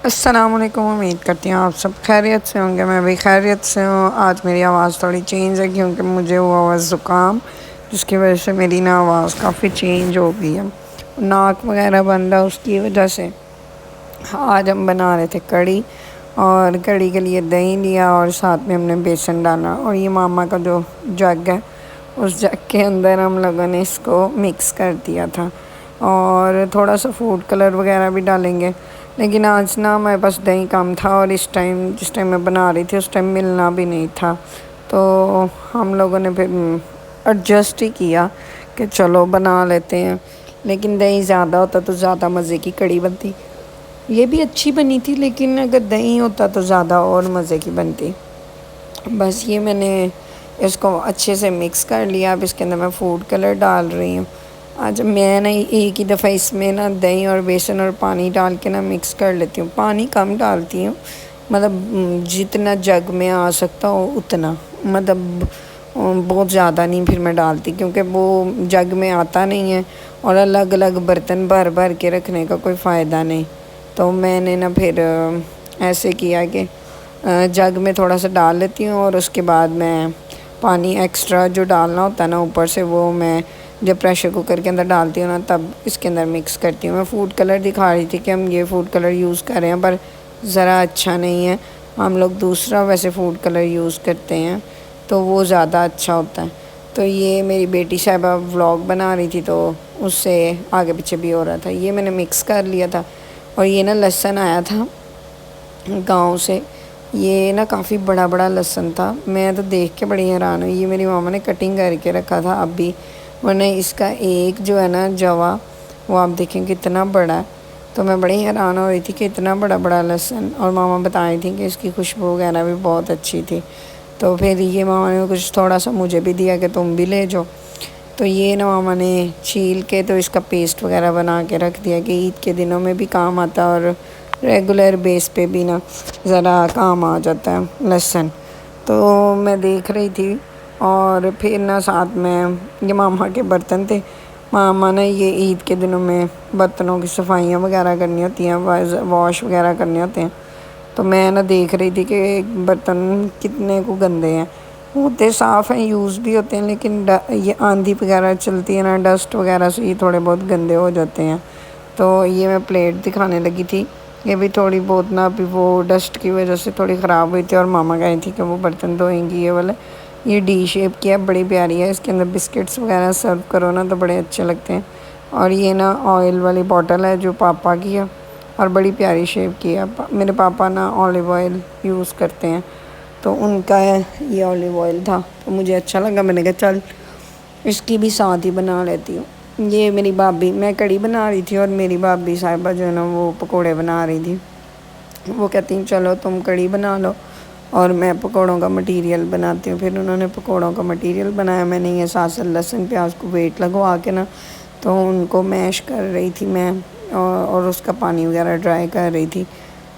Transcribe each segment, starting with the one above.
السلام علیکم، امید کرتی ہوں آپ سب خیریت سے ہوں گے۔ میں بھی خیریت سے ہوں۔ آج میری آواز تھوڑی چینج ہے کیونکہ مجھے ہوا ہوا زکام، جس کی وجہ سے میری نا آواز کافی چینج ہو گئی ہے، ناک وغیرہ بن رہا اس کی وجہ سے۔ آج ہم بنا رہے تھے کڑی، اور کڑی کے لیے دہی لیا اور ساتھ میں ہم نے بیسن ڈالا، اور یہ ماما کا جو جگ ہے اس جگ کے اندر ہم لوگوں نے اس کو مکس کر دیا تھا، اور تھوڑا سا فوڈ کلر وغیرہ بھی ڈالیں گے، لیکن آج نا ہمارے پاس دہی کم تھا، اور جس ٹائم میں بنا رہی تھی اس ٹائم ملنا بھی نہیں تھا، تو ہم لوگوں نے پھر ایڈجسٹ ہی کیا کہ چلو بنا لیتے ہیں۔ لیکن دہی زیادہ ہوتا تو زیادہ مزے کی کڑی بنتی، یہ بھی اچھی بنی تھی، لیکن اگر دہی ہوتا تو زیادہ اور مزے کی بنتی۔ بس یہ میں نے اس کو اچھے سے مکس کر لیا۔ اب اس کے اندر میں فوڈ کلر ڈال رہی ہوں۔ آج میں نا ایک ہی دفعہ اس میں نا دہی اور بیسن اور پانی ڈال کے نا مکس کر لیتی ہوں۔ پانی کم ڈالتی ہوں، مطلب جتنا جگ میں آ سکتا ہو اتنا، مطلب بہت زیادہ نہیں پھر میں ڈالتی، کیونکہ وہ جگ میں آتا نہیں ہے، اور الگ الگ برتن بھر بھر کے رکھنے کا کوئی فائدہ نہیں۔ تو میں نے نا پھر ایسے کیا کہ جگ میں تھوڑا سا ڈال لیتی ہوں، اور اس کے بعد میں پانی ایکسٹرا جو ڈالنا ہوتا ہے نا اوپر سے، وہ میں جب پریشر کوکر کے اندر ڈالتی ہوں نا تب اس کے اندر مکس کرتی ہوں۔ میں فوڈ کلر دکھا رہی تھی کہ ہم یہ فوڈ کلر یوز کر رہے ہیں، پر ذرا اچھا نہیں ہے، ہم لوگ دوسرا ویسے فوڈ کلر یوز کرتے ہیں تو وہ زیادہ اچھا ہوتا ہے۔ تو یہ میری بیٹی صاحبہ ولاگ بنا رہی تھی تو اس سے آگے پیچھے بھی ہو رہا تھا، یہ میں نے مکس کر لیا تھا۔ اور یہ نا لہسن آیا تھا گاؤں سے، یہ نا کافی بڑا بڑا لہسن تھا، میں تو دیکھ کے بڑی حیران ہوئی۔ یہ میری ماما نے کٹنگ کر کے رکھا تھا اب بھی، ورنہ اس کا ایک جو ہے نا جوا، وہ آپ دیکھیں کتنا بڑا ہے۔ تو میں بڑی حیران ہو رہی تھی کہ اتنا بڑا بڑا لہسن، اور ماما بتا رہی تھی کہ اس کی خوشبو وغیرہ بھی بہت اچھی تھی۔ تو پھر یہ ماما نے کچھ تھوڑا سا مجھے بھی دیا کہ تم بھی لے جاؤ۔ تو یہ نا ماما نے چھیل کے تو اس کا پیسٹ وغیرہ بنا کے رکھ دیا کہ عید کے دنوں میں بھی کام آتا ہے، اور ریگولر بیس پہ بھی نا ذرا کام آ جاتا ہے لہسن۔ تو میں دیکھ رہی تھی، اور پھر نا ساتھ میں یہ ماما کے برتن تھے، ماما نے یہ عید کے دنوں میں برتنوں کی صفائیاں وغیرہ کرنی ہوتی ہیں، واش وغیرہ کرنے ہوتے ہیں، تو میں نا دیکھ رہی تھی کہ برتن کتنے کو گندے ہیں، ہوتے صاف ہیں، یوز بھی ہوتے ہیں، لیکن یہ آندھی وغیرہ چلتی ہے نا، ڈسٹ وغیرہ سے یہ تھوڑے بہت گندے ہو جاتے ہیں۔ تو یہ میں پلیٹ دکھانے لگی تھی، یہ بھی تھوڑی بہت نا ابھی وہ ڈسٹ کی وجہ سے تھوڑی خراب ہوئی تھی، اور ماما کہی تھی کہ وہ برتن دھوئیں گی۔ یہ والے یہ ڈی شیپ کی ہے، بڑی پیاری ہے، اس کے اندر بسکٹس وغیرہ سرو کرو نا تو بڑے اچھے لگتے ہیں۔ اور یہ نا آئل والی بوٹل ہے جو پاپا کی ہے، اور بڑی پیاری شیپ کی ہے، میرے پاپا نا اولیو آئل یوز کرتے ہیں، تو ان کا یہ اولیو آئل تھا، تو مجھے اچھا لگا، میں نے کہا چل اس کی بھی ساتھ ہی بنا لیتی ہوں۔ یہ میری بھابھی، میں کڑی بنا رہی تھی اور میری بھابھی صاحبہ جو ہے نا وہ پکوڑے بنا رہی تھی، وہ کہتی ہیں چلو تم کڑی بنا لو اور میں پکوڑوں کا مٹیریل بناتی ہوں۔ پھر انہوں نے پکوڑوں کا مٹیریل بنایا، میں نے یہ ساتھ لہسن پیاز کو ویٹ لگوا کے نا تو ان کو میش کر رہی تھی میں، اور اس کا پانی وغیرہ ڈرائی کر رہی تھی۔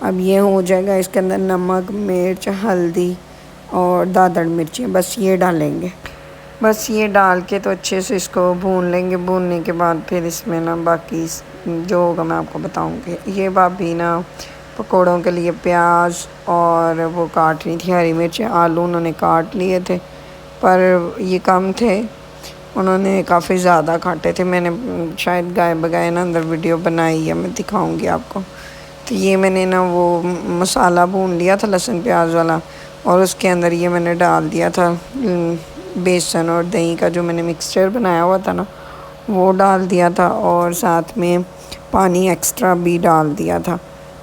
اب یہ ہو جائے گا، اس کے اندر نمک، مرچ، ہلدی اور دادڑ مرچی بس یہ ڈالیں گے، بس یہ ڈال کے تو اچھے سے اس کو بھون لیں گے۔ بھوننے کے بعد پھر اس میں نا باقی جو ہوگا میں آپ کو بتاؤں گی۔ یہ بھابھی نا پکوڑوں کے لیے پیاز اور وہ کاٹ رہی تھی، ہری مرچ، آلو انہوں نے کاٹ لیے تھے، پر یہ کم تھے، انہوں نے کافی زیادہ کاٹے تھے، میں نے شاید گائے بگائے نا اندر ویڈیو بنائی ہے، میں دکھاؤں گی آپ کو۔ تو یہ میں نے نا وہ مسالہ بھون لیا تھا لہسن پیاز والا، اور اس کے اندر یہ میں نے ڈال دیا تھا بیسن اور دہی کا جو میں نے مکسچر بنایا ہوا تھا نا وہ ڈال دیا تھا، اور ساتھ میں پانی ایکسٹرا بھی ڈال دیا تھا۔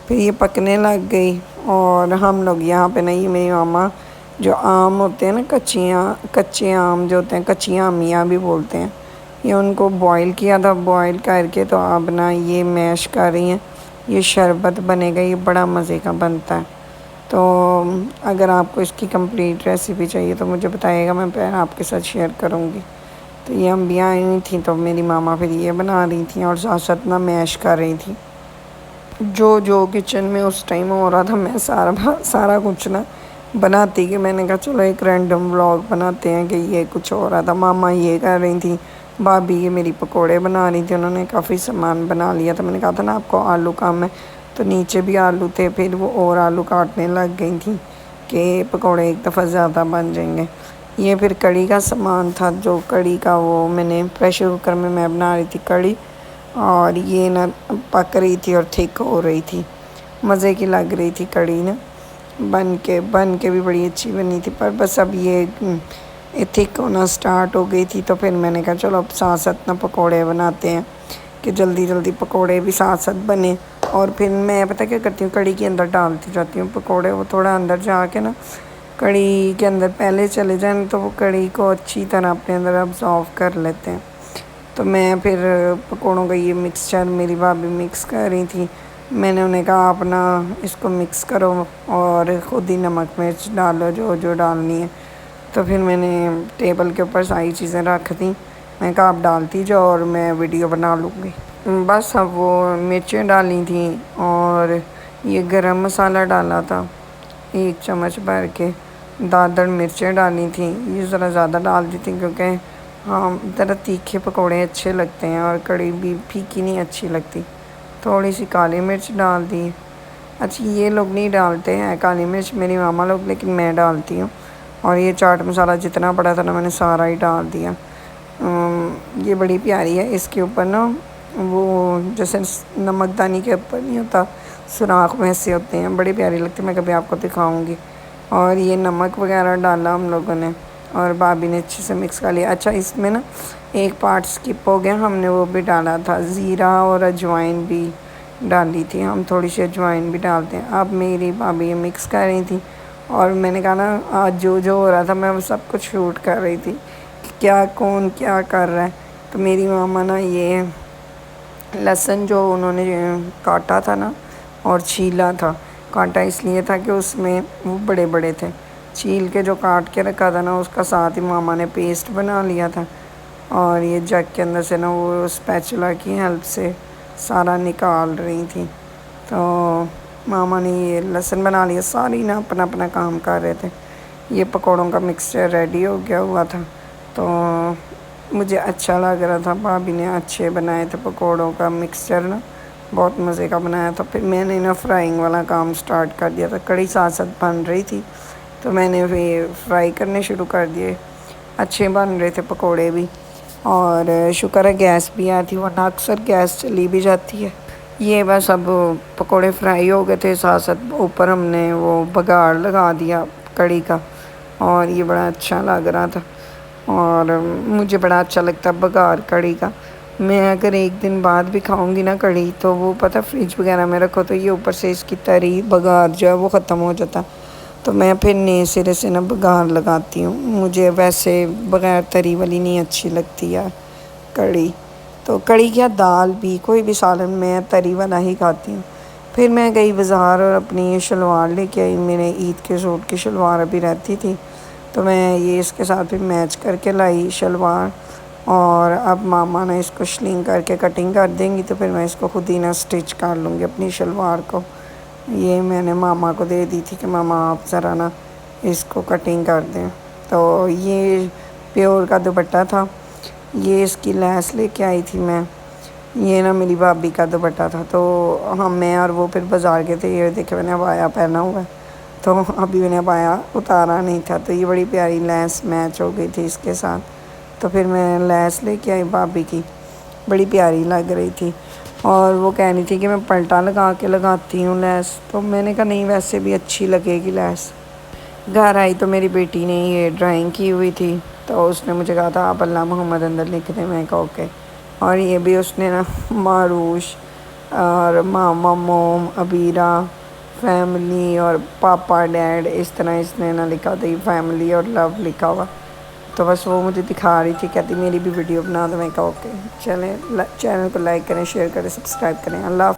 پھر یہ پکنے لگ گئی، اور ہم لوگ یہاں پہ نا یہ میری ماما جو آم ہوتے ہیں نا کچے آم جو ہوتے ہیں، کچیاں امیاں بھی بولتے ہیں، یہ ان کو بوائل کیا تھا، بوائل کر کے تو اب نا یہ میش کر رہی ہیں، یہ شربت بنے گا، یہ بڑا مزے کا بنتا ہے۔ تو اگر آپ کو اس کی کمپلیٹ ریسیپی چاہیے تو مجھے بتائیے گا، میں پھر آپ کے ساتھ شیئر کروں گی۔ تو یہ امبیاں آئی ہوئی تھیں تو میری ماما پھر یہ بنا رہی تھیں، اور ساتھ ساتھ نا میش کر رہی تھیں، جو کچن میں اس ٹائم ہو رہا تھا میں سارا کچھ نا بناتی، کہ میں نے کہا چلو ایک رینڈم ولاگ بناتے ہیں کہ یہ کچھ ہو رہا تھا۔ ماما یہ کر رہی تھیں، بھابھی یہ میری پکوڑے بنا رہی تھی، انہوں نے کافی سامان بنا لیا تھا، میں نے کہا تھا نا آپ کو آلو کم ہے، تو نیچے بھی آلو تھے، پھر وہ اور آلو کاٹنے لگ گئی تھیں کہ پکوڑے ایک دفعہ زیادہ بن جائیں گے۔ یہ پھر کڑی کا سامان تھا، جو کڑی کا وہ میں نے پریشر کوکر میں بنا رہی تھی کڑی، اور یہ نا پک رہی تھی اور تھک ہو رہی تھی، مزے کی لگ رہی تھی کڑی نا، بن کے بھی بڑی اچھی بنی تھی، پر بس اب یہ تھک ہونا سٹارٹ ہو گئی تھی، تو پھر میں نے کہا چلو اب ساتھ ساتھ نا پکوڑے بناتے ہیں کہ جلدی جلدی پکوڑے بھی ساتھ ساتھ بنے۔ اور پھر میں پتہ کیا کرتی ہوں، کڑی کے اندر ڈالتی جاتی ہوں پکوڑے، وہ تھوڑا اندر جا کے نا کڑی کے اندر پہلے چلے جائیں تو وہ کڑی کو اچھی طرح اپنے اندر ابزارو کر لیتے ہیں۔ تو میں پھر پکوڑوں کا یہ مکسچر میری بھابھی مکس کر رہی تھی، میں نے انہیں کہا آپ نا اس کو مکس کرو اور خود ہی نمک مرچ ڈالو جو جو ڈالنی ہے۔ تو پھر میں نے ٹیبل کے اوپر ساری چیزیں رکھ دیں، میں نے کہا آپ ڈالتی جاؤ اور میں ویڈیو بنا لوں گی۔ بس اب وہ مرچیں ڈالی تھیں اور یہ گرم مسالہ ڈالا تھا 1 چمچ بھر کے، دادر مرچیں ڈالی تھیں، یہ ذرا زیادہ ڈال دی تھیں کیونکہ ذرا تیکھے پکوڑے اچھے لگتے ہیں اور کڑی بھی پھیکی نہیں اچھی لگتی۔ تھوڑی سی کالی مرچ ڈال دی، اچھا یہ لوگ نہیں ڈالتے ہیں کالی مرچ میری ماما لوگ، لیکن میں ڈالتی ہوں، اور یہ چاٹ مسالہ جتنا پڑا تھا نا میں نے سارا ہی ڈال دیا۔ یہ بڑی پیاری ہے، اس کے اوپر نا وہ جیسے نمک دانی کے اوپر نہیں ہوتا سوراخ ویسے ہوتے ہیں، بڑی پیاری لگتی ہے، میں کبھی آپ کو دکھاؤں گی۔ اور یہ نمک وغیرہ ڈالا ہم لوگوں نے اور بھابھی نے اچھے سے مکس کر لیا۔ اچھا اس میں نا ایک پارٹ اسکپ ہو گیا، ہم نے وہ بھی ڈالا تھا، زیرہ اور اجوائن بھی ڈالی تھی، ہم تھوڑی سی اجوائن بھی ڈالتے ہیں۔ اب میری بھابھی یہ مکس کر رہی تھی اور میں نے کہا نا آج جو جو ہو رہا تھا میں وہ سب کچھ شوٹ کر رہی تھی، کیا کون کیا کر رہا ہے۔ تو میری ماما نا یہ لہسن جو انہوں نے کاٹا تھا نا اور چھیلا تھا، کاٹا اس لیے تھا کہ اس میں وہ بڑے بڑے تھے، چھیل کے جو کاٹ کے رکھا تھا نا اس کا ساتھ ہی ماما نے پیسٹ بنا لیا تھا، اور یہ جگ کے اندر سے نا وہ اسپیچولا کی ہیلپ سے سارا نکال رہی تھی۔ تو ماما نے یہ لہسن بنا لیا، ساری نا اپنا اپنا کام کر رہے تھے۔ یہ پکوڑوں کا مکسچر ریڈی ہو گیا ہوا تھا، تو مجھے اچھا لگ رہا تھا، بھابھی نے اچھے بنائے تھے پکوڑوں کا مکسچر نا، بہت مزے کا بنایا تھا۔ پھر میں نے نا فرائنگ والا کام سٹارٹ کر دیا تھا، کڑی ساتھ ساتھ بن رہی تھی تو میں نے پھر فرائی کرنے شروع کر دیے، اچھے بن رہے تھے پکوڑے بھی، اور شکر ہے گیس بھی آتی ورنہ اکثر گیس چلی بھی جاتی ہے۔ یہ بس اب پکوڑے فرائی ہو گئے تھے، ساتھ ساتھ اوپر ہم نے وہ بگاڑ لگا دیا کڑی کا، اور یہ بڑا اچھا لگ رہا تھا، اور مجھے بڑا اچھا لگتا ہے بگاڑ کڑی کا۔ میں اگر 1 دن بعد بھی کھاؤں گی نا کڑی تو وہ پتہ فریج وغیرہ میں رکھو تو یہ اوپر سے اس کی تری بگاڑ جو ہے وہ ختم ہو جاتا، تو میں پھر نئے سرے سے نا بگاڑ لگاتی ہوں، مجھے ویسے بغیر تری والی نہیں اچھی لگتی ہے کڑی، تو کڑی کیا دال بھی کوئی بھی سالن میں تری والا ہی کھاتی ہوں۔ پھر میں گئی بازار اور اپنی شلوار لے کے آئی، میرے عید کے سوٹ کی شلوار ابھی رہتی تھی تو میں یہ اس کے ساتھ پھر میچ کر کے لائی شلوار، اور اب ماما نے اس کو شلنگ کر کے کٹنگ کر دیں گی تو پھر میں اس کو خود ہی نہ اسٹچ کر لوں گی اپنی شلوار کو۔ یہ میں نے ماما کو دے دی تھی کہ ماما آپ ذرا نا اس کو کٹنگ کر دیں۔ تو یہ پیور کا دوپٹہ تھا، یہ اس کی لیس لے کے آئی تھی میں، یہ نا میری بھابھی کا دوپٹہ تھا، تو میں اور وہ پھر بازار گئے تھے، یہ دیکھے میں نے عبایا پہنا ہوا ہے تو ابھی میں نے عبایا اتارا نہیں تھا، تو یہ بڑی پیاری لیس میچ ہو گئی تھی اس کے ساتھ، تو پھر میں لیس لے کے آئی بھابھی کی، بڑی پیاری لگ رہی تھی، اور وہ کہہ رہی تھی کہ میں پلٹا لگا کے لگاتی ہوں لیس، تو میں نے کہا نہیں ویسے بھی اچھی لگے گی لیس۔ گھر آئی تو میری بیٹی نے یہ ڈرائنگ کی ہوئی تھی تو اس نے مجھے کہا تھا آپ اللہ محمد اندر لکھ دیں، میں کہا اوکے، اور یہ بھی اس نے نا معروش اور ماما موم عبیرہ فیملی اور پاپا ڈیڈ اس طرح اس نے نا لکھا تھا، فیملی اور لو لکھا ہوا، تو بس وہ مجھے دکھا رہی تھی، کہتی میری بھی ویڈیو بنا دو، میں کہا اوکے، چلیں چینل کو لائک کریں، شیئر کریں، سبسکرائب کریں، اللہ حافظ۔